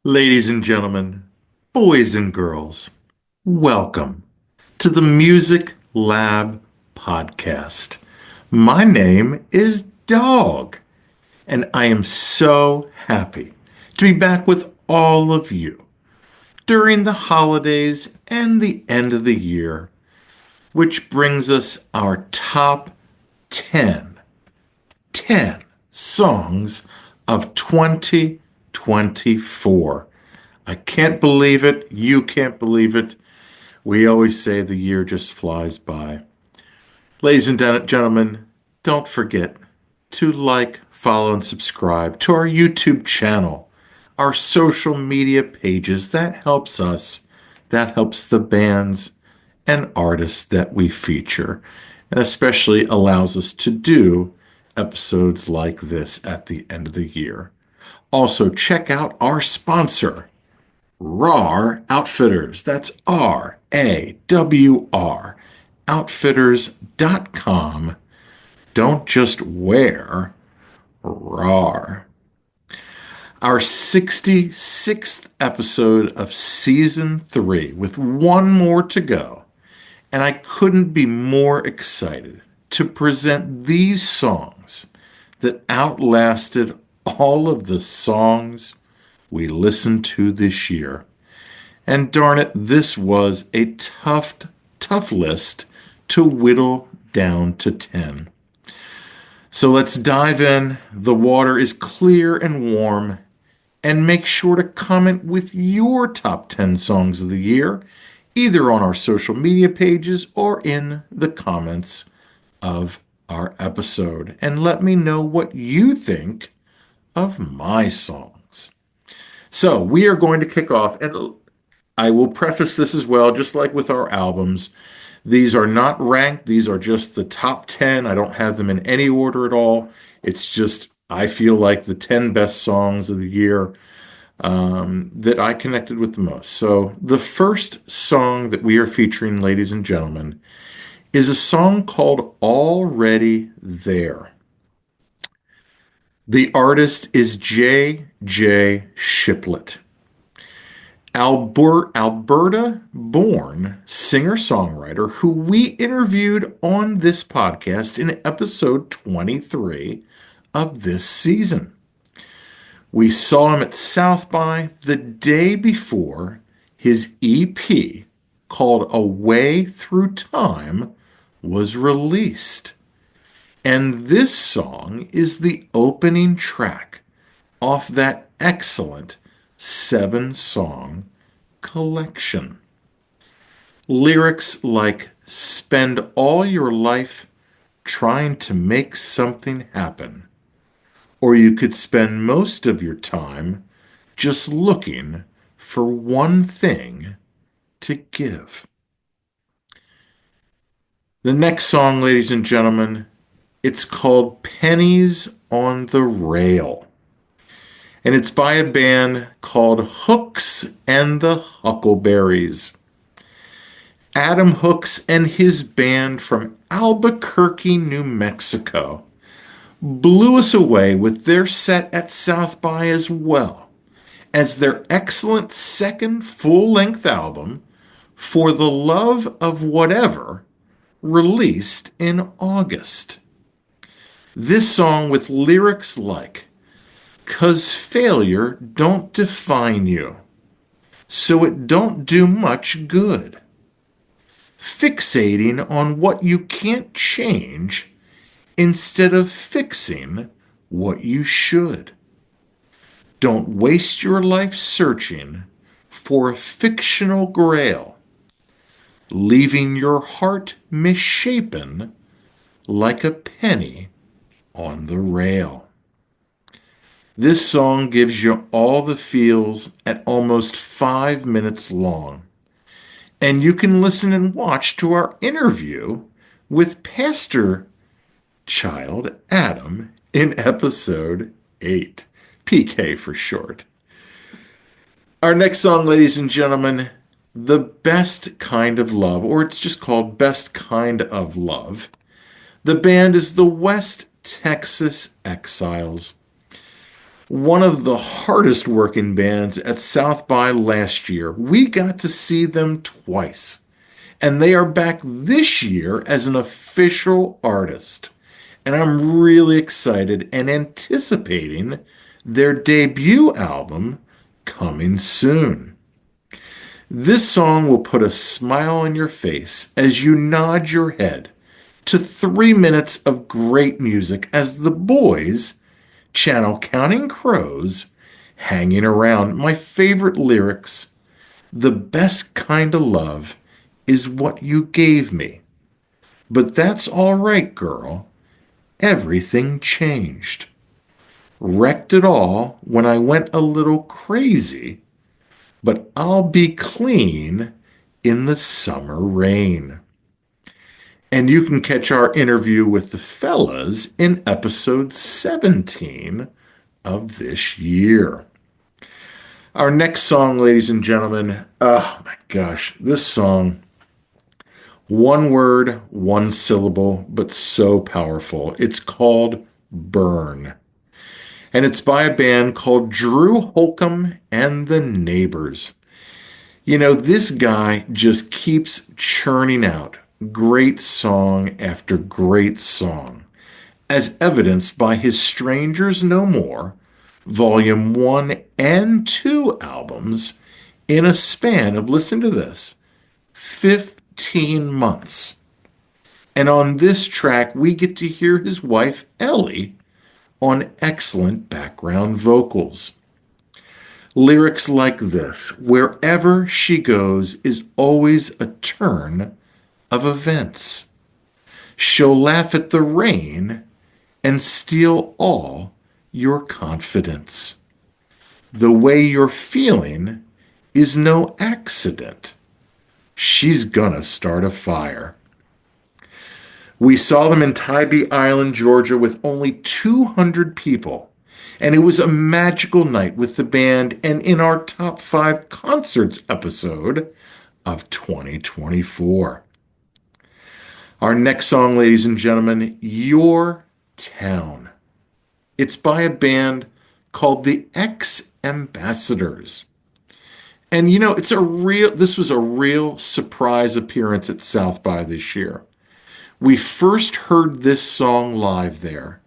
Ladies and gentlemen, boys and girls, welcome to the Music Lab podcast. My name is Dogg, and I am so happy to be back with all of you during the holidays and the end of the year, which brings us our top 10 10 songs of 2024. I can't believe it. You can't believe it. We always say the year just flies by. Ladies and gentlemen, don't forget to like, follow, and subscribe to our YouTube channel, our social media pages. That helps us. That helps the bands and artists that we feature, and especially allows us to do episodes like this at the end of the year. Also, check out our sponsor, RAR Outfitters. That's RAWR. Outfitters.com. Don't just wear RAR. Our 66th episode of season 3, with one more to go. And I couldn't be more excited to present these songs that outlasted all of the songs we listened to this year. And darn it, this was a tough list to whittle down to 10. So let's dive in. The water is clear and warm. And make sure to comment with your top 10 songs of the year, either on our social media pages or in the comments of our episode. And let me know what you think of my songs. So we are going to kick off, and I will preface this as well, just like with our albums. These are not ranked. These are just the top 10. I don't have them in any order at all. It's just, I feel like the 10 best songs of the year that I connected with the most. So the first song that we are featuring, ladies and gentlemen, is a song called Already There. The artist is J.J. Shiplett. Alberta-born singer-songwriter who we interviewed on this podcast in episode 23 of this season. We saw him at South by the day before his EP called A Way Through Time was released. And this song is the opening track off that excellent 7-song collection. Lyrics like spend all your life trying to make something happen, or you could spend most of your time just looking for one thing to give. The next song, ladies and gentlemen, it's called Pennies on the Rail. And it's by a band called Hooks and the Huckleberries. Adam Hooks and his band from Albuquerque, New Mexico, blew us away with their set at South by, as well as their excellent second full-length album, For the Love of Whatever, released in August. This song, with lyrics like, "'Cause failure don't define you, so it don't do much good. Fixating on what you can't change instead of fixing what you should. Don't waste your life searching for a fictional grail, leaving your heart misshapen like a penny on the rail." This song gives you all the feels at almost 5 minutes long. And you can listen and watch to our interview with Pastor Child Adam in episode 8. PK for short. Our next song, ladies and gentlemen, The Best Kind of Love, or it's just called Best Kind of Love. The band is the West Texas Exiles. One of the hardest working bands at South by last year. We got to see them twice, and they are back this year as an official artist. And I'm really excited and anticipating their debut album coming soon. This song will put a smile on your face as you nod your head to 3 minutes of great music as the boys channel Counting Crows, Hanging Around. My favorite lyrics: the best kind of love is what you gave me. But that's all right, girl. Everything changed. Wrecked it all when I went a little crazy, but I'll be clean in the summer rain. And you can catch our interview with the fellas in episode 17 of this year. Our next song, ladies and gentlemen, oh my gosh, this song, one word, one syllable, but so powerful. It's called Burn. And it's by a band called Drew Holcomb and the Neighbors. You know, this guy just keeps churning out great song after great song, as evidenced by his Strangers No More, Volume 1 and 2 albums in a span of, listen to this, 15 months. And on this track, we get to hear his wife, Ellie, on excellent background vocals. Lyrics like this: wherever she goes is always a turn of events. She'll laugh at the rain and steal all your confidence. The way you're feeling is no accident. She's gonna start a fire. We saw them in Tybee Island, Georgia, with only 200 people, and it was a magical night with the band and in our top 5 concerts episode of 2024. Our next song, ladies and gentlemen, Your Town. It's by a band called the Ex-Ambassadors. And you know, this was a real surprise appearance at South by this year. We first heard this song live there,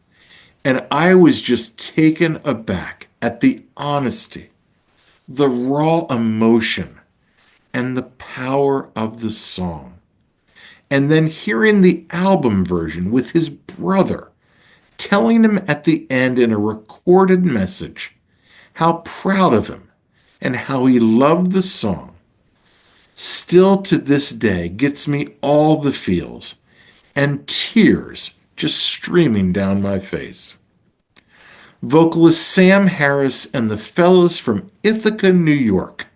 and I was just taken aback at the honesty, the raw emotion, and the power of the song. And then hearing the album version with his brother, telling him at the end in a recorded message how proud of him and how he loved the song, still to this day gets me all the feels and tears just streaming down my face. Vocalist Sam Harris and the fellas from Ithaca, New York,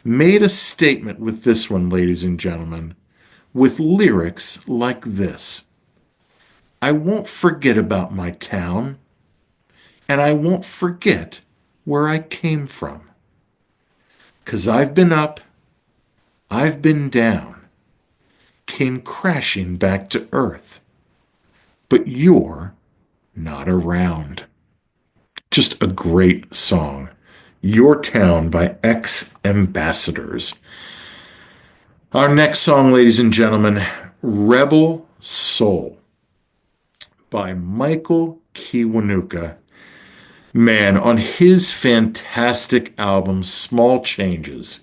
made a statement with this one, ladies and gentlemen, with lyrics like this: I won't forget about my town, and I won't forget where I came from. 'Cause I've been up, I've been down, came crashing back to earth, but you're not around. Just a great song. Your Town by Ex-Ambassadors. Our next song, ladies and gentlemen, Rebel Soul by Michael Kiwanuka. Man, on his fantastic album, Small Changes,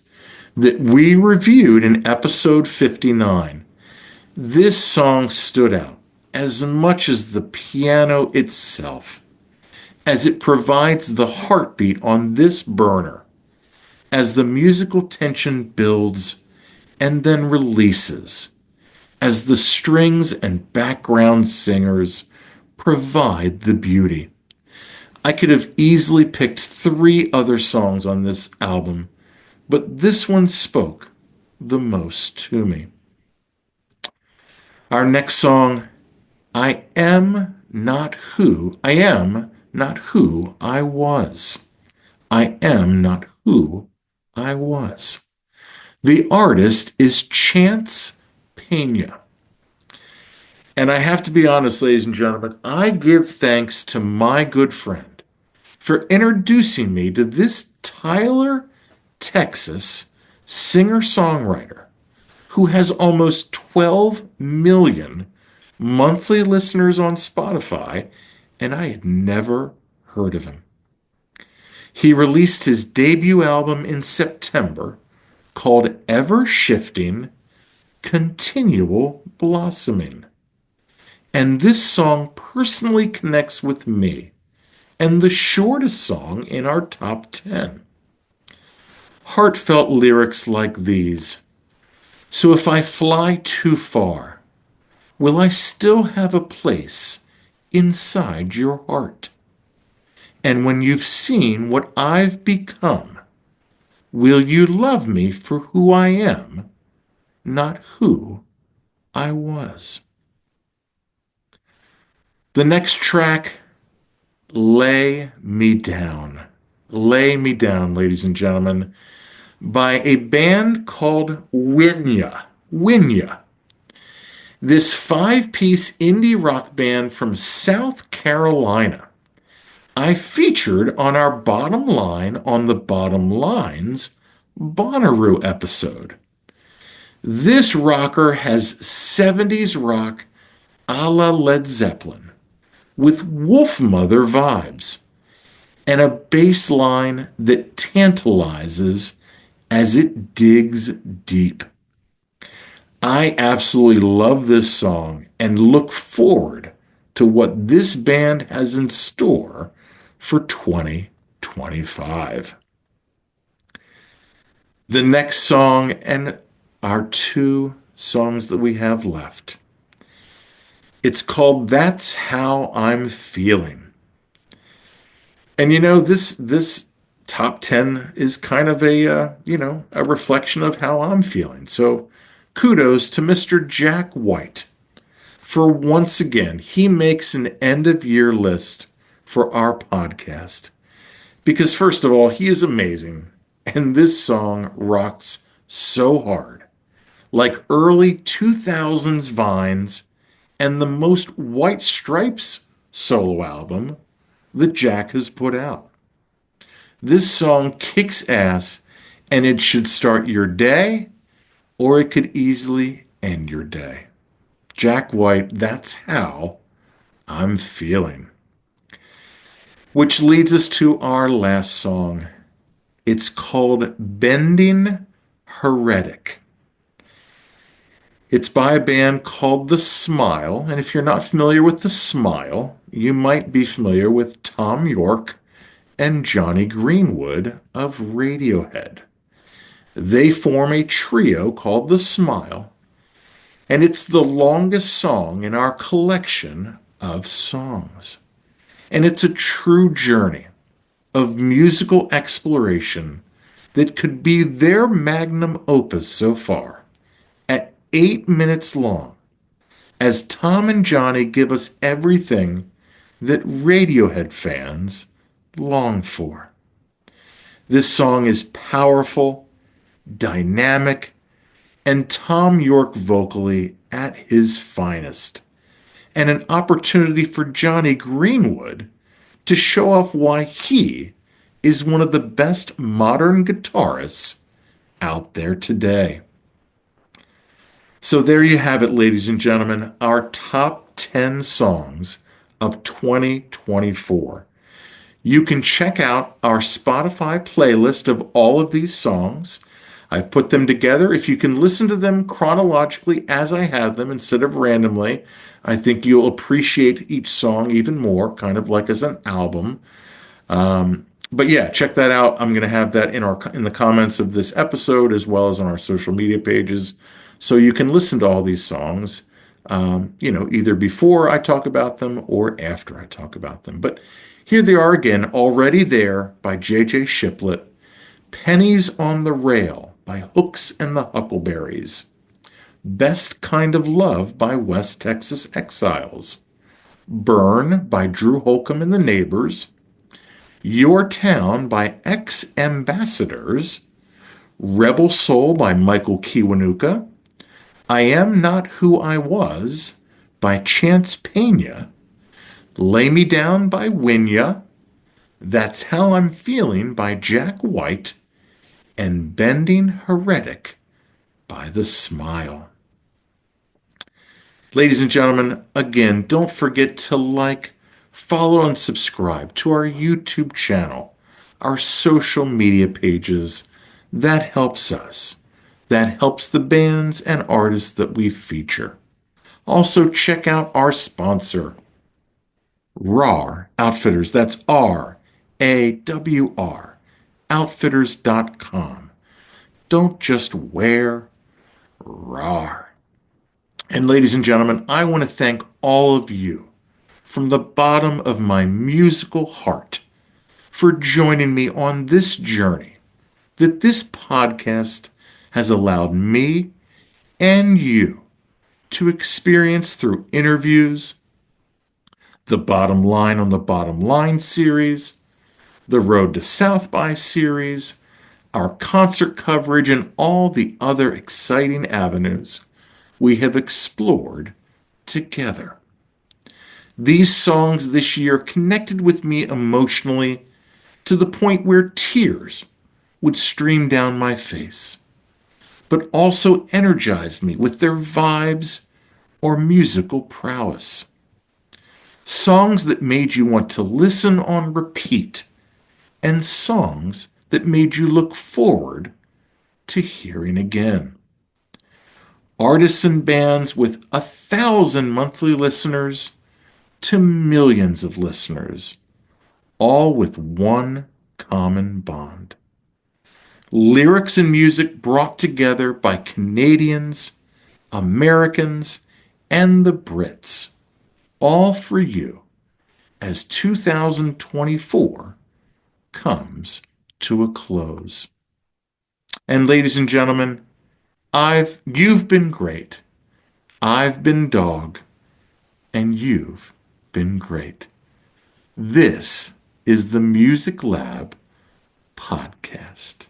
that we reviewed in episode 59, this song stood out as much as the piano itself, as it provides the heartbeat on this burner, as the musical tension builds and then releases, as the strings and background singers provide the beauty. I could have easily picked 3 other songs on this album, but this one spoke the most to me. Our next song, I am not who I was. I am not who I was. The artist is Chance Pena. And I have to be honest, ladies and gentlemen, I give thanks to my good friend, for introducing me to this Tyler, Texas singer-songwriter who has almost 12 million monthly listeners on Spotify, and I had never heard of him. He released his debut album in September called Ever Shifting, Continual Blossoming. And this song personally connects with me, and the shortest song in our top 10. Heartfelt lyrics like these. So if I fly too far, will I still have a place inside your heart? And when you've seen what I've become, will you love me for who I am, not who I was? The next track, Lay Me Down. Lay Me Down, ladies and gentlemen, by a band called Winya. Winya. This five-piece indie rock band from South Carolina. I featured on our Bottom Line on the Bottom Lines Bonnaroo episode. This rocker has 70s rock a la Led Zeppelin with Wolfmother vibes and a bass line that tantalizes as it digs deep. I absolutely love this song and look forward to what this band has in store for 2025. The next song, and our two songs that we have left, it's called That's How I'm Feeling. And this top 10 is kind of a reflection of how I'm feeling. So kudos to Mr. Jack White for once again, he makes an end of year list for our podcast. Because first of all, he is amazing. And this song rocks so hard. Like early 2000s Vines and the most White Stripes solo album that Jack has put out. This song kicks ass, and it should start your day, or it could easily end your day. Jack White, That's How I'm Feeling. Which leads us to our last song. It's called Bending Heretic. It's by a band called The Smile, and if you're not familiar with The Smile, you might be familiar with Tom York and Johnny Greenwood of Radiohead. They form a trio called The Smile, and it's the longest song in our collection of songs. And it's a true journey of musical exploration that could be their magnum opus so far, at 8 minutes long, as Tom and Johnny give us everything that Radiohead fans long for. This song is powerful, dynamic, and Tom York vocally at his finest, and an opportunity for Johnny Greenwood to show off why he is one of the best modern guitarists out there today. So there you have it, ladies and gentlemen, our top 10 songs of 2024. You can check out our Spotify playlist of all of these songs. I've put them together. If you can listen to them chronologically as I have them instead of randomly, I think you'll appreciate each song even more, kind of like as an album. But yeah, check that out. I'm going to have that in the comments of this episode as well as on our social media pages, so you can listen to all these songs, either before I talk about them or after I talk about them. But here they are again, Already There by J.J. Shiplett, Pennies on the Rail by Hooks and the Huckleberries, Best Kind of Love by West Texas Exiles, Burn by Drew Holcomb and the Neighbors, Your Town by Ex-Ambassadors, Rebel Soul by Michael Kiwanuka, I Am Not Who I Was by Chance Pena, Lay Me Down by Winya, That's How I'm Feeling by Jack White, and Bending Heretic by The Smile. Ladies and gentlemen, again, don't forget to like, follow, and subscribe to our YouTube channel, our social media pages. That helps us. That helps the bands and artists that we feature. Also, check out our sponsor, RAR Outfitters. That's RAWR, outfitters.com. Don't just wear, RAR. And ladies and gentlemen, I want to thank all of you from the bottom of my musical heart for joining me on this journey that this podcast has allowed me and you to experience through interviews, the Bottom Line on the Bottom Line series, the Road to South by series, our concert coverage, and all the other exciting avenues we have explored together. These songs this year connected with me emotionally to the point where tears would stream down my face, but also energized me with their vibes or musical prowess. Songs that made you want to listen on repeat, and songs that made you look forward to hearing again. Artists and bands with 1,000 monthly listeners to millions of listeners, all with one common bond. Lyrics and music brought together by Canadians, Americans, and the Brits, all for you as 2024 comes to a close. And ladies and gentlemen, you've been great. I've been Dogg, and you've been great. This is the Music Lab podcast.